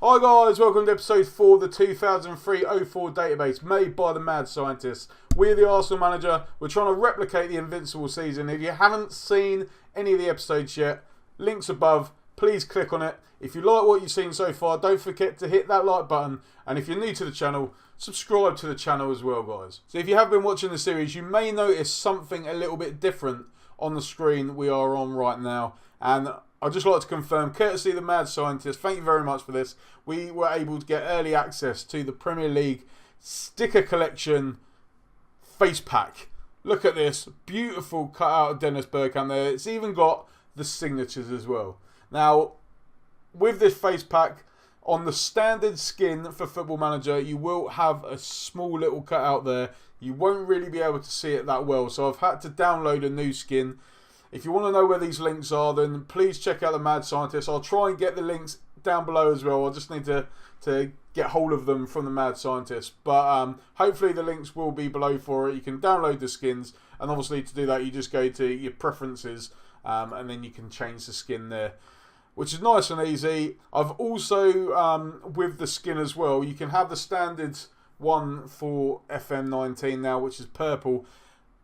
Hi guys, welcome to episode 4 of the 2003-04 database made by the mad scientists. We're the Arsenal manager. We're trying to replicate the Invincibles season. If you haven't seen any of the episodes yet, links above, please click on it. If you like what you've seen so far, don't forget to hit that like button. And if you're new to the channel, subscribe to the channel as well, guys. So if you have been watching the series, you may notice something a little bit different on the screen we are on right now. And I'd just like to confirm, courtesy of the mad scientist, thank you very much for this. We were able to get early access to the Premier League sticker collection face pack. Look at this, beautiful cutout of Dennis Bergkamp there. It's even got the signatures as well. Now, with this face pack, on the standard skin for Football Manager, you will have a small little cutout there. You won't really be able to see it that well, so I've had to download a new skin. If you want to know where these links are, then please check out the Mad Scientist. I'll try and get the links down below as well. I just need to get hold of them from the Mad Scientist. But hopefully the links will be below for it. You can download the skins, and obviously to do that you just go to your preferences and then you can change the skin there, which is nice and easy. I've also, with the skin as well, you can have the standard one for FM19 now, which is purple.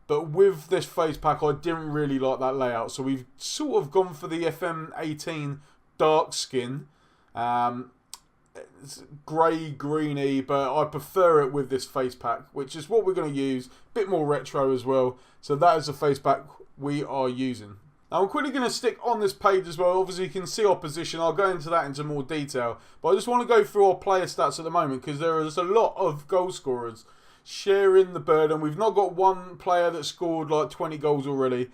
But with this face pack, I didn't really like that layout. So we've sort of gone for the FM18 dark skin. It's grey, greeny, but I prefer it with this face pack, which is what we're going to use. A bit more retro as well. So that is the face pack we are using. Now I'm quickly going to stick on this page as well. Obviously you can see our position. I'll go into that into more detail. But I just want to go through our player stats at the moment, because there is a lot of goal scorers sharing the burden. We've not got one player that scored like 20 goals already.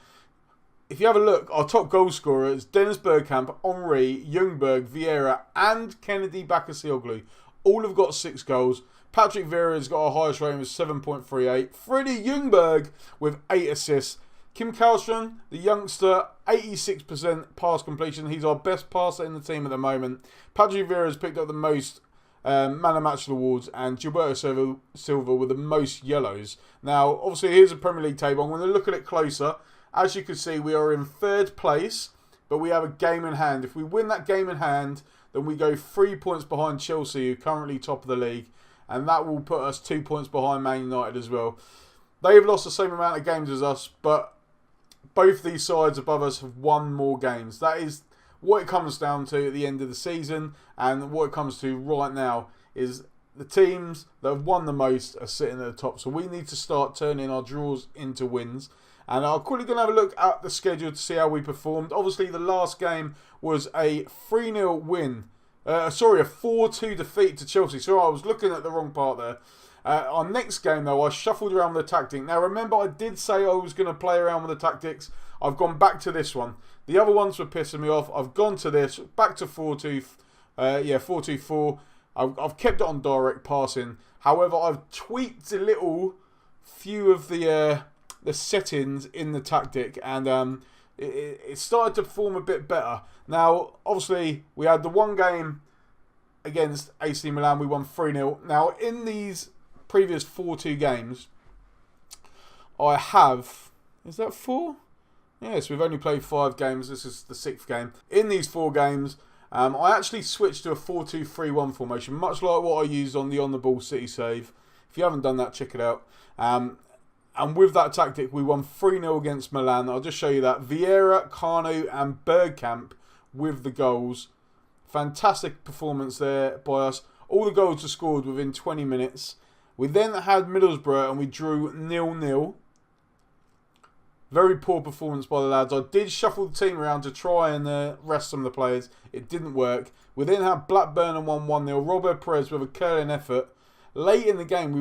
If you have a look, our top goal scorers, Dennis Bergkamp, Henry, Ljungberg, Vieira and Kennedy Bakascioglu, all have got 6 goals. Patrick Vieira's got our highest rating with 7.38. Freddie Ljungberg with 8 assists. Kim Karlström, the youngster, 86% pass completion. He's our best passer in the team at the moment. Patrick Vieira has picked up the most man of match awards, and Gilberto Silva with the most yellows. Now, obviously, here's a Premier League table. I'm going to look at it closer. As you can see, we are in 3rd place, but we have a game in hand. If we win that game in hand, then we go 3 points behind Chelsea, who are currently top of the league, and that will put us 2 points behind Man United as well. They have lost the same amount of games as us, but both these sides above us have won more games. That is what it comes down to at the end of the season, and what it comes to right now is the teams that have won the most are sitting at the top. So we need to start turning our draws into wins. And I'm quickly going to have a look at the schedule to see how we performed. Obviously, the last game was a 3-0 win. Sorry, a 4-2 defeat to Chelsea. Sorry, I was looking at the wrong part there. Our next game, though, I shuffled around with the tactic. Now, remember, I did say I was going to play around with the tactics. I've gone back to this one. The other ones were pissing me off. I've gone to this, back to 4-2-4. I've kept it on direct passing. However, I've tweaked a little few of the settings in the tactic, and it started to form a bit better. Now, obviously, we had the one game against AC Milan. We won 3-0. Now, in these previous 4-2 games, I have... Is that 4? Yes, we've only played 5 games. This is the 6th game. In these 4 games, I actually switched to a 4-2-3-1 formation, much like what I used on the on-the-ball City save. If you haven't done that, check it out. And with that tactic, we won 3-0 against Milan. I'll just show you that. Vieira, Kanu and Bergkamp with the goals. Fantastic performance there by us. All the goals were scored within 20 minutes. We then had Middlesbrough and we drew 0-0. Very poor performance by the lads. I did shuffle the team around to try and rest some of the players. It didn't work. We then had Blackburn and won 1-0. Robert Perez with a curling effort. Late in the game,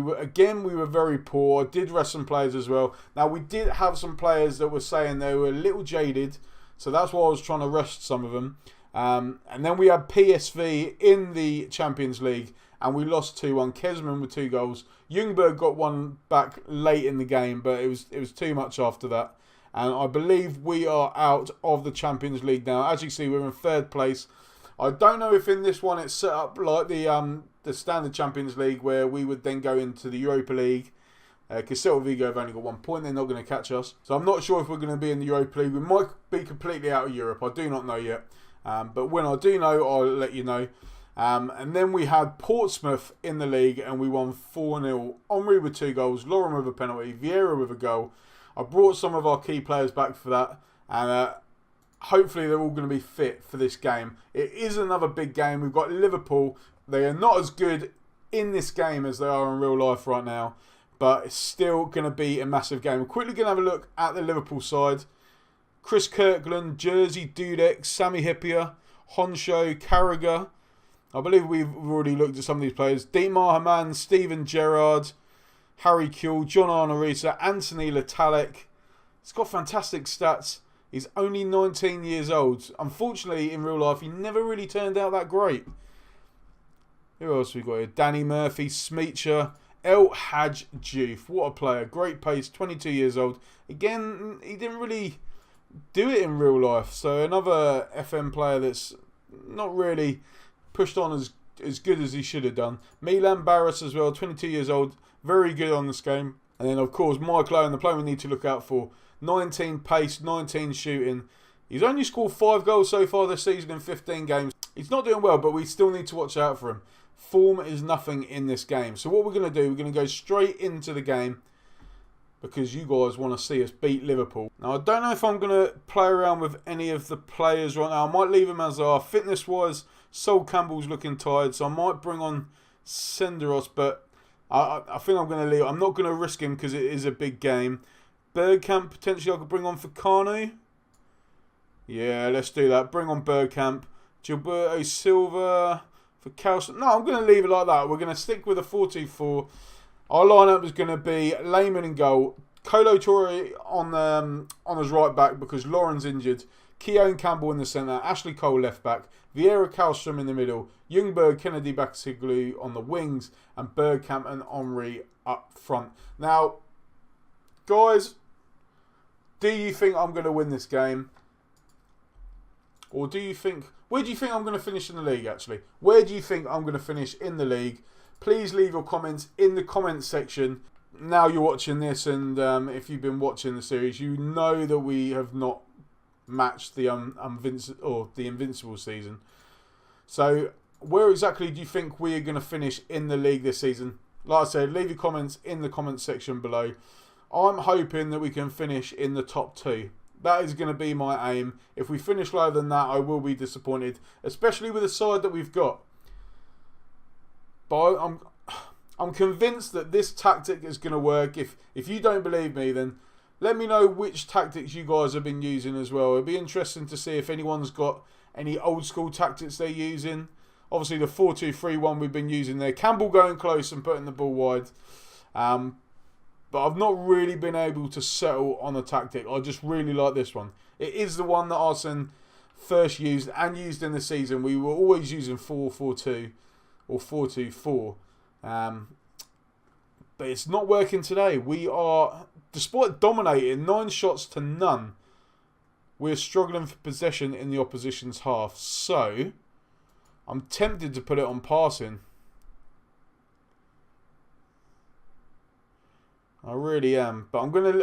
we were very poor. I did rest some players as well. Now, we did have some players that were saying they were a little jaded. So that's why I was trying to rest some of them. And then we had PSV in the Champions League, and we lost 2-1. Kesman with 2 goals. Ljungberg got one back late in the game, but it was too much after that. And I believe we are out of the Champions League now. As you see, we're in 3rd place. I don't know if in this one it's set up like the standard Champions League, where we would then go into the Europa League. Because Celta Vigo have only got 1 point. They're not going to catch us. So I'm not sure if we're going to be in the Europa League. We might be completely out of Europe. I do not know yet. But when I do know, I'll let you know. And then we had Portsmouth in the league and we won 4-0. Henry with 2 goals, Lauren with a penalty, Vieira with a goal. I brought some of our key players back for that, and hopefully they're all going to be fit for this game. It is another big game. We've got Liverpool. They are not as good in this game as they are in real life right now, but it's still going to be a massive game. We're quickly going to have a look at the Liverpool side. Chris Kirkland, Jersey Dudek, Sami Hyppia, Honsho, Carragher. I believe we've already looked at some of these players. Dietmar Hamann, Steven Gerrard, Harry Kewell, John Arnorita, Anthony Letalek. He's got fantastic stats. He's only 19 years old. Unfortunately, in real life, he never really turned out that great. Who else we got here? Danny Murphy, Smeacher, El Hadj Diouf. What a player. Great pace, 22 years old. Again, he didn't really do it in real life. So another FM player that's not really pushed on as good as he should have done. Milan Baros as well, 22 years old. Very good on this game. And then, of course, Michael Owen, the player we need to look out for. 19 pace, 19 shooting. He's only scored 5 goals so far this season in 15 games. He's not doing well, but we still need to watch out for him. Form is nothing in this game. So what we're going to do, we're going to go straight into the game because you guys want to see us beat Liverpool. Now, I don't know if I'm going to play around with any of the players right now. I might leave them as they are. Fitness-wise, Sol Campbell's looking tired, so I might bring on Senderos, but I think I'm going to leave. I'm not going to risk him because it is a big game. Bergkamp, potentially I could bring on for Kanu. Yeah, let's do that. Bring on Bergkamp. Gilberto Silva for Calcium. No, I'm going to leave it like that. We're going to stick with a 4-2-4. Our lineup is going to be Lehman in goal. Kolo Toure on his right back because Lauren's injured. Keown Campbell in the centre. Ashley Cole left back. Vieira Kallstrom in the middle. Ljungberg, Kennedy Baksiglu on the wings. And Bergkamp and Henry up front. Now, guys, do you think I'm going to win this game? Or do you think... Where do you think I'm going to finish in the league, actually? Where do you think I'm going to finish in the league? Please leave your comments in the comments section. Now you're watching this, and if you've been watching the series, you know that we have not matched the Invincibles season. So, where exactly do you think we are going to finish in the league this season? Like I said, leave your comments in the comments section below. I'm hoping that we can finish in the top 2. That is going to be my aim. If we finish lower than that, I will be disappointed, especially with the side that we've got. But I'm convinced that this tactic is going to work. If you don't believe me, then let me know which tactics you guys have been using as well. It'll be interesting to see if anyone's got any old school tactics they're using. Obviously, the 4-2-3-1 we've been using there. Campbell going close and putting the ball wide. But I've not really been able to settle on a tactic. I just really like this one. It is the one that Arsene first used and used in the season. We were always using 4-4-2 or 4-2-4. But it's not working today. We are, despite dominating 9 shots to none, we're struggling for possession in the opposition's half. So, I'm tempted to put it on passing. I really am. But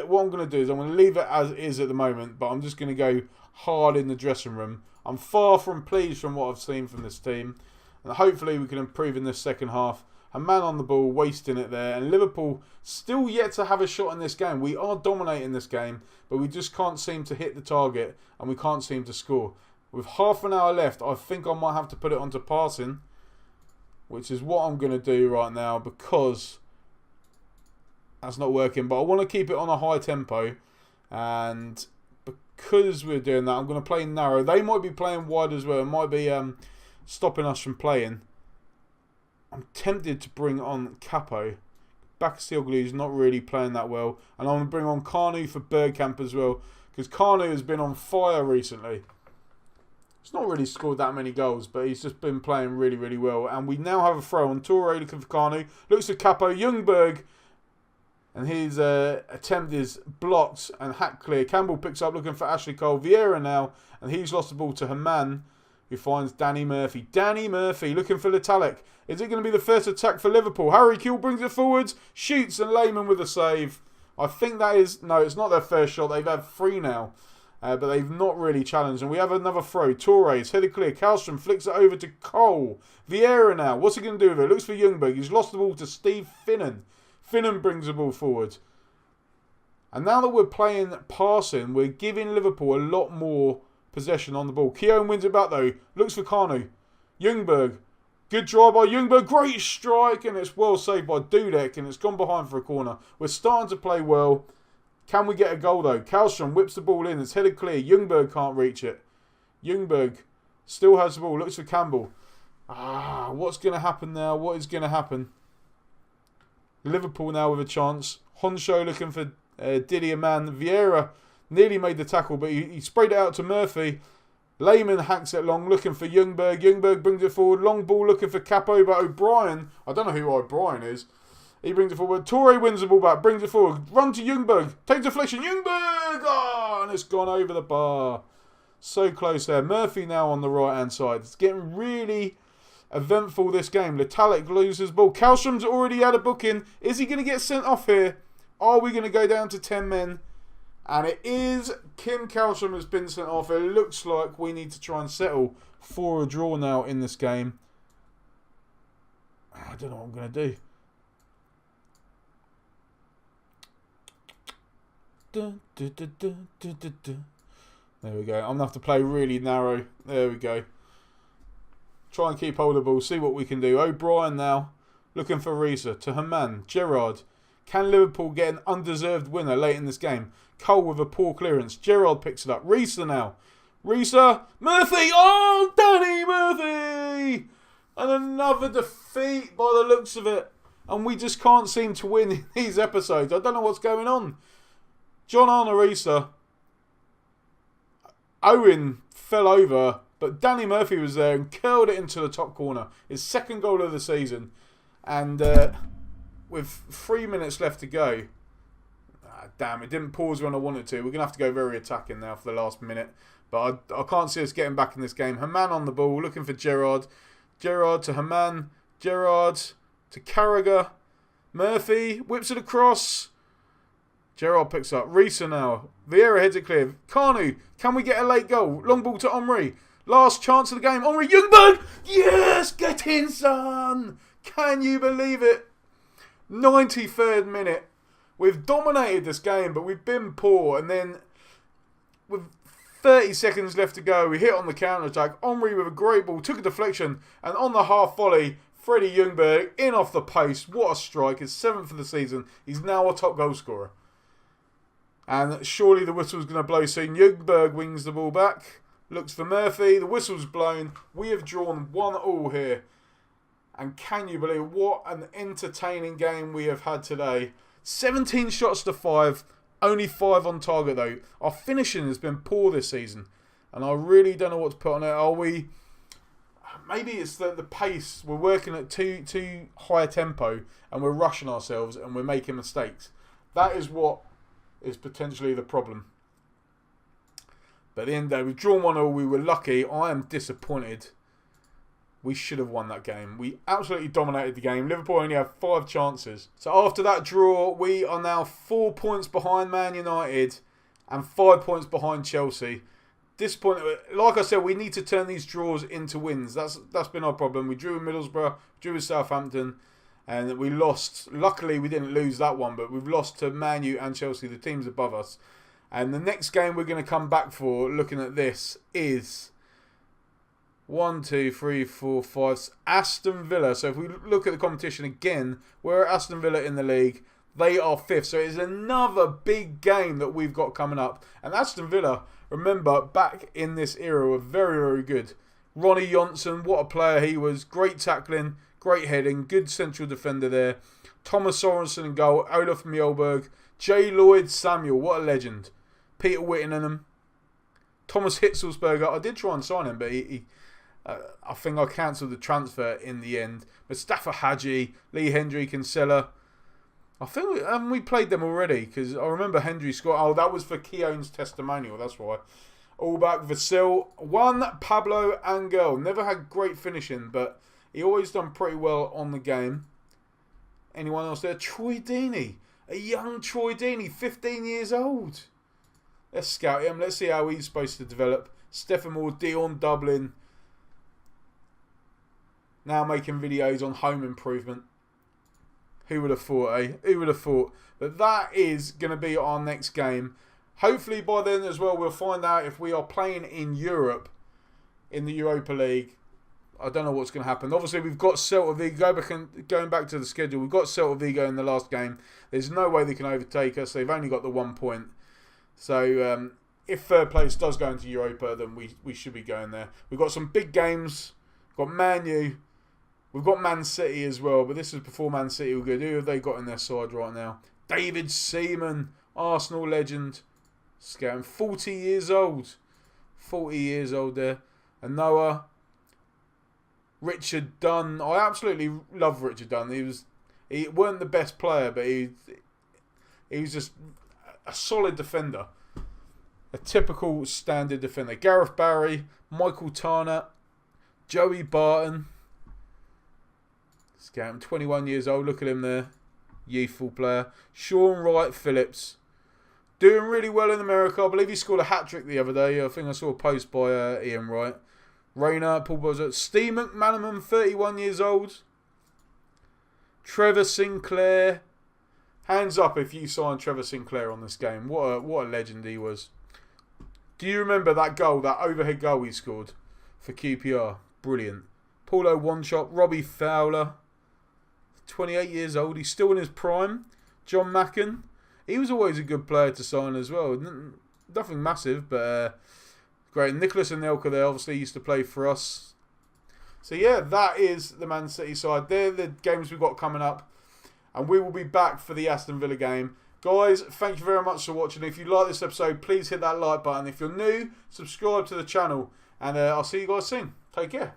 what I'm gonna do is I'm gonna leave it as is at the moment, but I'm just gonna go hard in the dressing room. I'm far from pleased from what I've seen from this team. And hopefully we can improve in this second half. A man on the ball, wasting it there. And Liverpool still yet to have a shot in this game. We are dominating this game, but we just can't seem to hit the target and we can't seem to score. With half an hour left, I think I might have to put it onto passing, which is what I'm going to do right now because that's not working. But I want to keep it on a high tempo, and because we're doing that, I'm going to play narrow. They might be playing wide as well. It might be stopping us from playing. I'm tempted to bring on Capo. Bakasioglu is not really playing that well. And I'm going to bring on Kanu for Bergkamp as well, because Kanu has been on fire recently. He's not really scored that many goals, but he's just been playing really, really well. And we now have a throw on. Toure looking for Kanu. Looks at Capo. Ljungberg. And his attempt is blocked and hacked clear. Campbell picks up looking for Ashley Cole. Vieira now. And he's lost the ball to Hamann, who finds Danny Murphy. Danny Murphy looking for Letalek. Is it going to be the first attack for Liverpool? Harry Kewell brings it forwards. Shoots and Lehman with a save. I think that is... No, it's not their first shot. They've had 3 now. But they've not really challenged. And we have another throw. Torres, headed clear. Kallstrom flicks it over to Cole. Vieira now. What's he going to do with it? Looks for Ljungberg. He's lost the ball to Steve Finnan. Finnan brings the ball forward. And now that we're playing passing, we're giving Liverpool a lot more possession on the ball. Kewell wins it back though. Looks for Kanu. Ljungberg. Good drive by Ljungberg. Great strike. And it's well saved by Dudek. And it's gone behind for a corner. We're starting to play well. Can we get a goal though? Kallstrom whips the ball in. It's headed clear. Ljungberg can't reach it. Ljungberg still has the ball. Looks for Campbell. What's going to happen now? What is going to happen? Liverpool now with a chance. Honsho looking for Didier Man. Vieira nearly made the tackle, but he sprayed it out to Murphy. Lehman hacks it long, looking for Ljungberg. Ljungberg brings it forward. Long ball looking for Capo, but O'Brien. I don't know who O'Brien is. He brings it forward. Torre wins the ball back, brings it forward. Run to Ljungberg. Takes deflection. Ljungberg! And it's gone over the bar. So close there. Murphy now on the right-hand side. It's getting really eventful, this game. Letalic loses ball. Kallstrom's already had a booking. Is he going to get sent off here? Are we going to go down to 10 men? And it is Kim Kallstrom has been sent off. It looks like we need to try and settle for a draw now in this game. I don't know what I'm going to do. There we go. I'm going to have to play really narrow. There we go. Try and keep hold of the ball. See what we can do. O'Brien now. Looking for Risa. To Haman. Gerrard. Can Liverpool get an undeserved winner late in this game? Cole with a poor clearance. Gerrard picks it up. Risa now. Risa. Murphy. Oh, Danny Murphy. And another defeat by the looks of it. And we just can't seem to win in these episodes. I don't know what's going on. John Arnorisa. Owen fell over, but Danny Murphy was there and curled it into the top corner. His second goal of the season. And with 3 minutes left to go. Damn, it didn't pause when I wanted to. We're going to have to go very attacking now for the last minute. But I can't see us getting back in this game. Haman on the ball, looking for Gerrard. Gerrard to Haman. Gerrard to Carragher. Murphy whips it across. Gerrard picks up. Risa now. Vieira heads it clear. Kanu. Can we get a late goal? Long ball to Omri. Last chance of the game. Omri. Ljungberg. Yes. Get in, son. Can you believe it? 93rd minute. We've dominated this game, but we've been poor. And then with 30 seconds left to go, we hit on the counter-attack. Omri with a great ball. Took a deflection. And on the half volley, Freddie Ljungberg in off the pace. What a strike. His 7th of the season. He's now a top goal scorer. And surely the whistle's going to blow soon. Ljungberg wings the ball back. Looks for Murphy. The whistle's blown. We have drawn 1-1 here. And can you believe what an entertaining game we have had today. 17 shots to 5. Only 5 on target though. Our finishing has been poor this season. And I really don't know what to put on it. Are we... Maybe it's the pace. We're working at too high a tempo. And we're rushing ourselves. And we're making mistakes. That is what is potentially the problem. But at the end of the day, we've drawn 1-1. We were lucky. I am disappointed. We should have won that game. We absolutely dominated the game. Liverpool only had 5 chances. So after that draw, we are now 4 points behind Man United and 5 points behind Chelsea. Disappointed. Like I said, we need to turn these draws into wins. That's been our problem. We drew with Middlesbrough, drew with Southampton, and we lost. Luckily, we didn't lose that one, but we've lost to Man U and Chelsea, the teams above us. And the next game we're going to come back for, looking at this, is 1, 2, 3, 4, 5. Aston Villa. So if we look at the competition again, we're Aston Villa in the league. They are 5th. So it's another big game that we've got coming up. And Aston Villa, remember, back in this era, were very, very good. Ronnie Johnson, what a player he was. Great tackling, great heading, good central defender there. Thomas Sorensen in goal. Olaf Mjolberg. J. Lloyd Samuel, what a legend. Peter Whittingham. Thomas Hitzelsberger. I did try and sign him, but I think I cancelled the transfer in the end. Mustafa Hadji, Lee Hendry, Kinsella. I think we played them already, because I remember Hendry scored. Oh, that was for Keown's testimonial, that's why. All back, Vasil. 1, Pablo Angel. Never had great finishing, but he always done pretty well on the game. Anyone else there? Troy Deeney. A young Troy Deeney, 15 years old. Let's scout him. Let's see how he's supposed to develop. Stephen Moore, Dion Dublin. Now making videos on home improvement. Who would have thought, eh? Who would have thought? But that is going to be our next game. Hopefully by then as well, we'll find out if we are playing in Europe, in the Europa League. I don't know what's going to happen. Obviously, we've got Celta Vigo. Going back to the schedule, we've got Celta Vigo in the last game. There's no way they can overtake us. They've only got the 1 point. So, if third place does go into Europa, then we should be going there. We've got some big games. We've got Man U. We've got Man City as well. But this is before Man City were good. Who have they got in their side right now? David Seaman, Arsenal legend. Scouting, 40 years old. 40 years old there. And Noah. Richard Dunn. I absolutely love Richard Dunn. He weren't the best player, but he was just a solid defender. A typical standard defender. Gareth Barry, Michael Tarnat, Joey Barton. Scouting, 21 years old. Look at him there. Youthful player. Sean Wright Phillips. Doing really well in America. I believe he scored a hat-trick the other day. I think I saw a post by Ian Wright. Rayner, Paul Bozza. Steve McManaman, 31 years old. Trevor Sinclair. Hands up if you signed Trevor Sinclair on this game. What a legend he was. Do you remember that goal, that overhead goal he scored for QPR? Brilliant. Paulo One-Shot. Robbie Fowler. 28 years old. He's still in his prime. John Macken. He was always a good player to sign as well. Nothing massive, but great. Nicholas Anelka there obviously used to play for us. So yeah, that is the Man City side. They're the games we've got coming up. And we will be back for the Aston Villa game. Guys, thank you very much for watching. If you like this episode, please hit that like button. If you're new, subscribe to the channel. And I'll see you guys soon. Take care.